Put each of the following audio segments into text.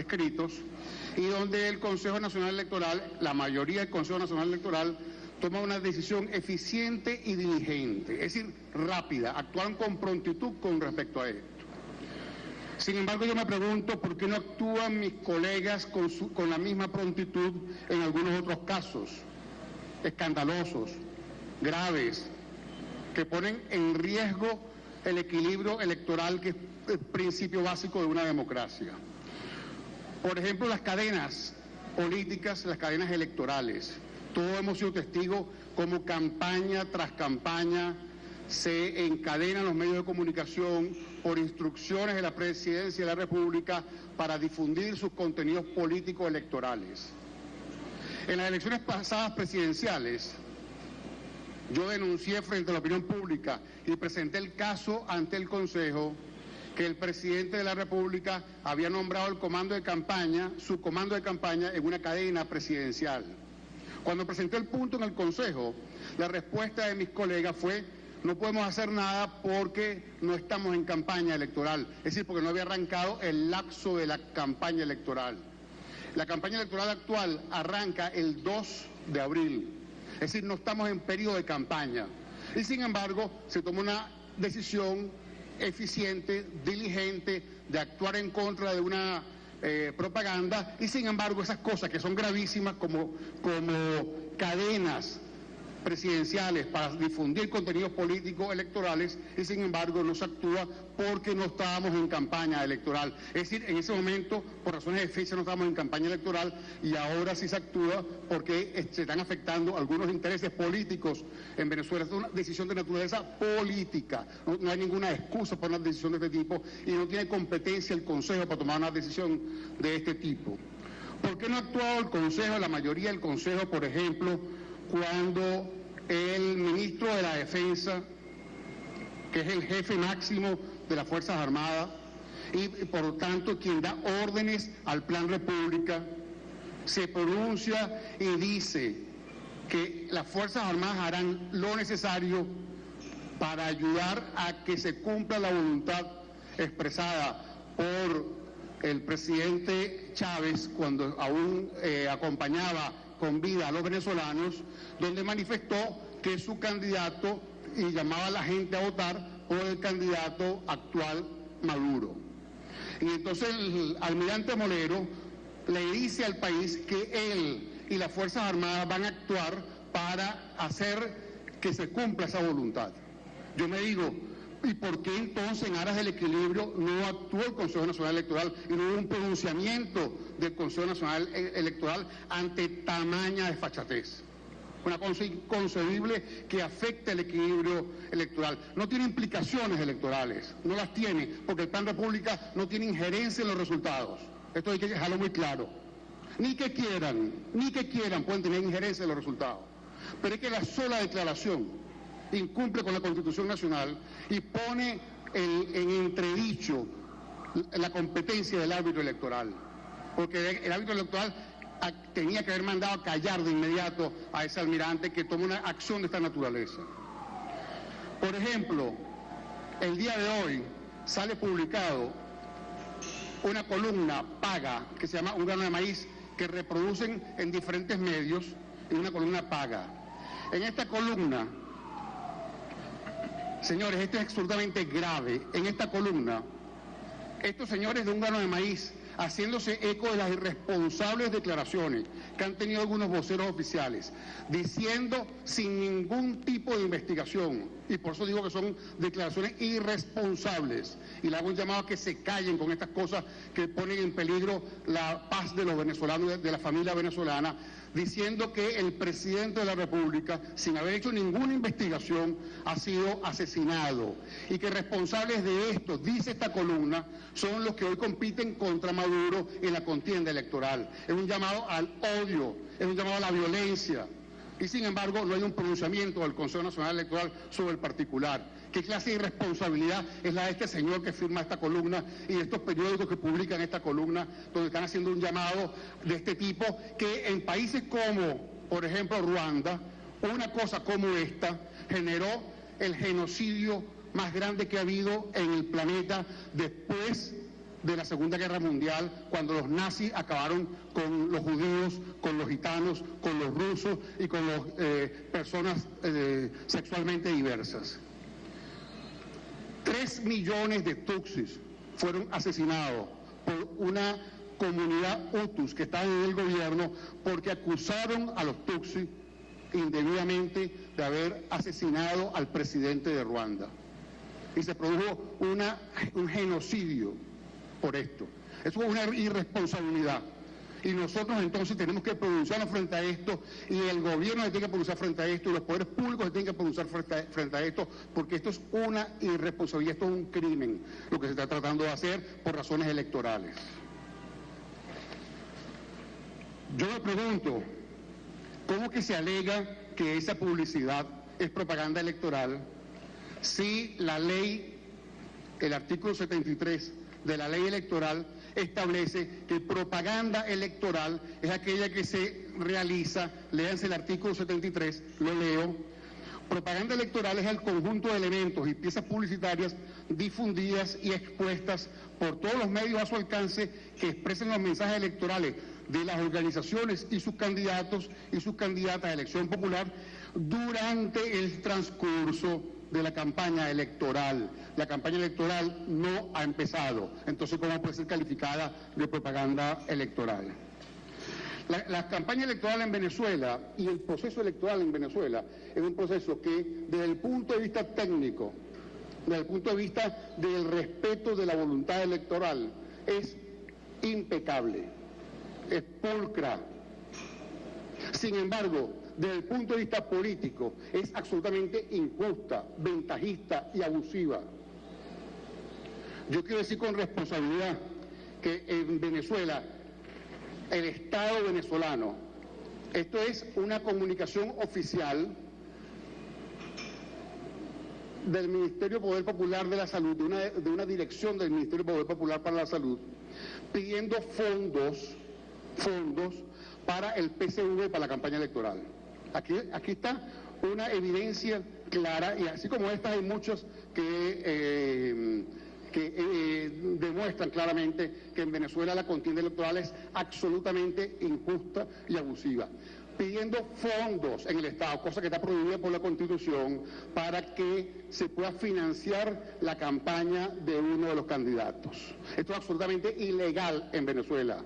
escritos, y donde el Consejo Nacional Electoral, la mayoría del Consejo Nacional Electoral, toma una decisión eficiente y diligente, es decir, rápida, actúan con prontitud con respecto a esto. Sin embargo, yo me pregunto por qué no actúan mis colegas con la misma prontitud en algunos otros casos escandalosos, graves, que ponen en riesgo el equilibrio electoral, que es el principio básico de una democracia. Por ejemplo, las cadenas políticas, las cadenas electorales. Todos hemos sido testigos como campaña tras campaña se encadenan los medios de comunicación por instrucciones de la Presidencia de la República para difundir sus contenidos políticos electorales. En las elecciones pasadas presidenciales, yo denuncié frente a la opinión pública y presenté el caso ante el Consejo que el presidente de la República había nombrado el comando de campaña, su comando de campaña, en una cadena presidencial. Cuando presenté el punto en el Consejo, la respuesta de mis colegas fue: no podemos hacer nada porque no estamos en campaña electoral, es decir, porque no había arrancado el lapso de la campaña electoral. La campaña electoral actual arranca el 2 de abril, es decir, no estamos en periodo de campaña. Y sin embargo, se tomó una decisión eficiente, diligente, de actuar en contra de una propaganda, y sin embargo esas cosas que son gravísimas como cadenas presidenciales para difundir contenidos políticos electorales, y sin embargo no se actúa porque no estábamos en campaña electoral. Es decir, en ese momento, por razones de fecha, no estábamos en campaña electoral, y ahora sí se actúa porque se están afectando algunos intereses políticos en Venezuela. Es una decisión de naturaleza política, no hay ninguna excusa para una decisión de este tipo, y no tiene competencia el Consejo para tomar una decisión de este tipo. ¿Por qué no ha actuado el Consejo, la mayoría del Consejo, por ejemplo, cuando el ministro de la Defensa, que es el jefe máximo de las Fuerzas Armadas y por lo tanto quien da órdenes al Plan República, se pronuncia y dice que las Fuerzas Armadas harán lo necesario para ayudar a que se cumpla la voluntad expresada por el presidente Chávez cuando aún acompañaba con vida a los venezolanos, donde manifestó que su candidato, y llamaba a la gente a votar por el candidato actual Maduro? Y entonces el almirante Molero le dice al país que él y las Fuerzas Armadas van a actuar para hacer que se cumpla esa voluntad. Yo me digo, ¿y por qué entonces, en aras del equilibrio, no actuó el Consejo Nacional Electoral y no hubo un pronunciamiento del Consejo Nacional Electoral ante tamaña desfachatez? Una cosa inconcebible que afecta el equilibrio electoral. No tiene implicaciones electorales, no las tiene, porque el Plan República no tiene injerencia en los resultados. Esto hay que dejarlo muy claro. Ni que quieran pueden tener injerencia en los resultados. Pero es que la sola declaración incumple con la Constitución Nacional y pone en entredicho la competencia del árbitro electoral, porque el árbitro electoral tenía que haber mandado a callar de inmediato a ese almirante que toma una acción de esta naturaleza. Por ejemplo, el día de hoy sale publicado una columna paga que se llama Un grano de maíz, que reproducen en diferentes medios, en una columna paga. En esta columna, señores, esto es absolutamente grave. En esta columna, estos señores de Un grano de maíz, haciéndose eco de las irresponsables declaraciones que han tenido algunos voceros oficiales, diciendo sin ningún tipo de investigación, y por eso digo que son declaraciones irresponsables, y le hago un llamado a que se callen con estas cosas que ponen en peligro la paz de los venezolanos, de la familia venezolana, diciendo que el presidente de la República, sin haber hecho ninguna investigación, ha sido asesinado, y que responsables de esto, dice esta columna, son los que hoy compiten contra Maduro en la contienda electoral. Es un llamado al odio, es un llamado a la violencia, y sin embargo no hay un pronunciamiento del Consejo Nacional Electoral sobre el particular. ¿Qué clase de irresponsabilidad es la de este señor que firma esta columna y de estos periódicos que publican esta columna, donde están haciendo un llamado de este tipo, que en países como, por ejemplo, Ruanda, una cosa como esta generó el genocidio más grande que ha habido en el planeta después de la Segunda Guerra Mundial, cuando los nazis acabaron con los judíos, con los gitanos, con los rusos y con las personas sexualmente diversas. 3 millones de tutsis fueron asesinados por una comunidad hutus que estaba en el gobierno porque acusaron a los tutsis indebidamente de haber asesinado al presidente de Ruanda. Y se produjo un genocidio por esto. Eso es una irresponsabilidad. Y nosotros entonces tenemos que pronunciarnos frente a esto, y el gobierno se tiene que pronunciar frente a esto, y los poderes públicos se tienen que pronunciar frente a esto, porque esto es una irresponsabilidad, esto es un crimen, lo que se está tratando de hacer por razones electorales. Yo me pregunto, ¿cómo que se alega que esa publicidad es propaganda electoral si la ley, el artículo 73 de la ley electoral, establece que propaganda electoral es aquella que se realiza, léanse el artículo 73, lo leo: propaganda electoral es el conjunto de elementos y piezas publicitarias difundidas y expuestas por todos los medios a su alcance que expresen los mensajes electorales de las organizaciones y sus candidatos y sus candidatas a elección popular durante el transcurso de la campaña electoral. La campaña electoral no ha empezado, entonces ¿cómo puede ser calificada de propaganda electoral? La campaña electoral en Venezuela y el proceso electoral en Venezuela es un proceso que, desde el punto de vista técnico, desde el punto de vista del respeto de la voluntad electoral, es impecable, es pulcra. Sin embargo, desde el punto de vista político, es absolutamente injusta, ventajista y abusiva. Yo quiero decir con responsabilidad que en Venezuela, el Estado venezolano, esto es una comunicación oficial del Ministerio Poder Popular de la Salud, de una dirección del Ministerio Poder Popular para la Salud, pidiendo fondos para el PSV, para la campaña electoral. Aquí está una evidencia clara, y así como estas hay muchas que demuestran claramente que en Venezuela la contienda electoral es absolutamente injusta y abusiva, pidiendo fondos en el Estado, cosa que está prohibida por la Constitución, para que se pueda financiar la campaña de uno de los candidatos. Esto es absolutamente ilegal en Venezuela,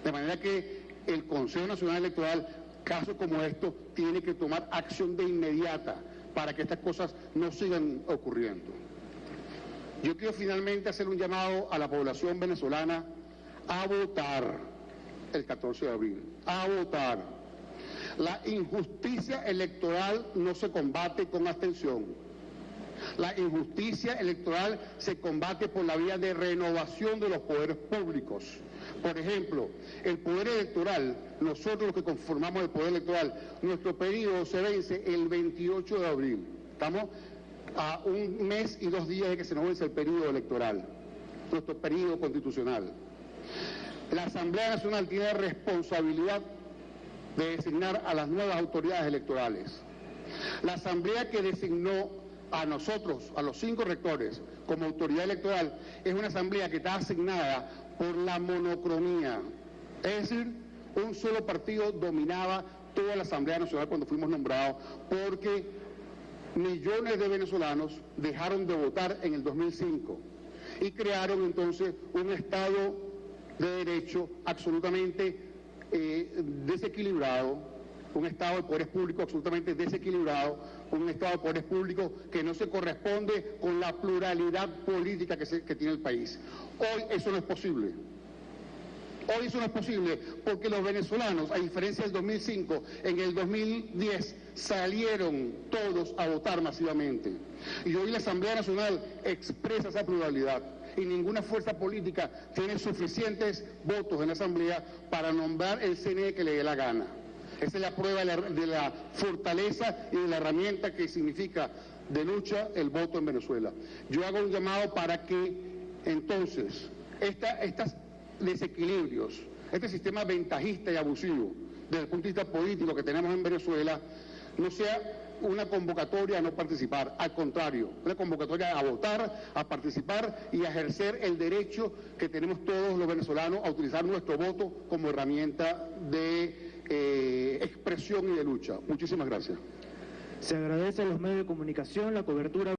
de manera que el Consejo Nacional Electoral, casos como estos, tiene que tomar acción de inmediata para que estas cosas no sigan ocurriendo. Yo quiero finalmente hacer un llamado a la población venezolana a votar el 14 de abril, a votar. La injusticia electoral no se combate con abstención. La injusticia electoral se combate por la vía de renovación de los poderes públicos. Por ejemplo, el poder electoral, nosotros los que conformamos el poder electoral, nuestro periodo se vence el 28 de abril. Estamos a 1 mes y 2 días de que se nos vence el periodo electoral, nuestro periodo constitucional. La Asamblea Nacional tiene responsabilidad de designar a las nuevas autoridades electorales. La Asamblea que designó a nosotros, a los 5 rectores, como autoridad electoral, es una Asamblea que está asignada por la monocromía, es decir, un solo partido dominaba toda la Asamblea Nacional cuando fuimos nombrados, porque millones de venezolanos dejaron de votar en el 2005 y crearon entonces un Estado de Derecho absolutamente desequilibrado, un Estado de poderes públicos absolutamente desequilibrado, un Estado de poderes públicos que no se corresponde con la pluralidad política que tiene el país. Hoy eso no es posible. Hoy eso no es posible porque los venezolanos, a diferencia del 2005, en el 2010 salieron todos a votar masivamente. Y hoy la Asamblea Nacional expresa esa pluralidad y ninguna fuerza política tiene suficientes votos en la Asamblea para nombrar el CNE que le dé la gana. Esa es la prueba de la fortaleza y de la herramienta que significa de lucha el voto en Venezuela. Yo hago un llamado para que entonces estos desequilibrios, este sistema ventajista y abusivo desde el punto de vista político que tenemos en Venezuela, no sea una convocatoria a no participar, al contrario, una convocatoria a votar, a participar y a ejercer el derecho que tenemos todos los venezolanos a utilizar nuestro voto como herramienta de expresión y de lucha. Muchísimas gracias. Se agradece a los medios de comunicación la cobertura